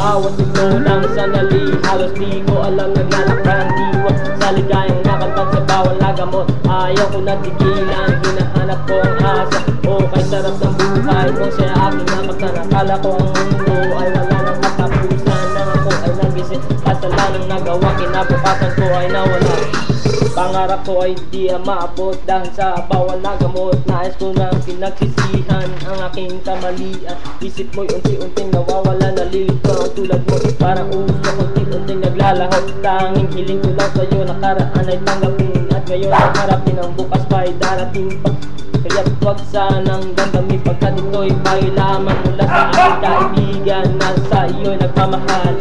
bawat ito ng sanali. Halos di ko alam naglalakbang diwa sa ligayang nakantag sa bawal na gamot. Ayaw ko natigilan, hinahanap ko ang asa. O kay sarap ng buhay kung siya aking nakatan. Akala ko ang mundo ay wala nang katapusan. Nang ako ay nagising, kasalanang nagawa, kinabukasan ko ay nawala. Pangarap ko ay di maabot dahil sa bawal na gamot. Nais ko nang pinagsisihan ang aking kamalian. Isip mo'y unti-unting nawawala, nalilito ang tulad mo. Parang uso unti-unting naglalaho. Tanging hiling ko lang sa'yo, nakaraan ay tanggapin. At ngayon ang harapin, ang bukas pa ay darating pa. Kaya't huwag sanang damdamin pagkat ito'y pailaman mula sa aking kaibigan na sa iyo'y nagmamahal.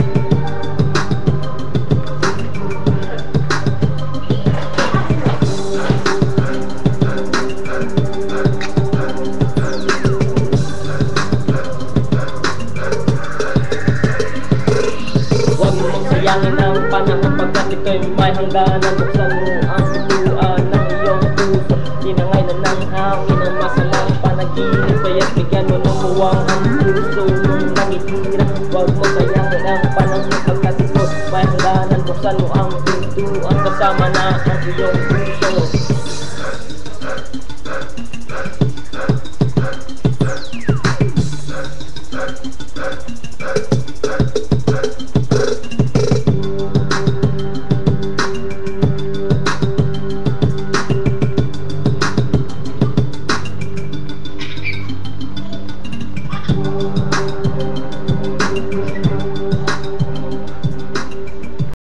Sayangin ang panahon pagkat ito'y may hangganan. Buksan mo ang pintuan ng iyong puso. Tinangay na ng hangin ang masalang panaginip. Kaya't bigyan mo lumuwang ang puso mong nangitira. Huwag mo sayangin ang panahon pagkat ito'y may hangganan. Buksan mo ang pintuan kasama na ang iyong puso.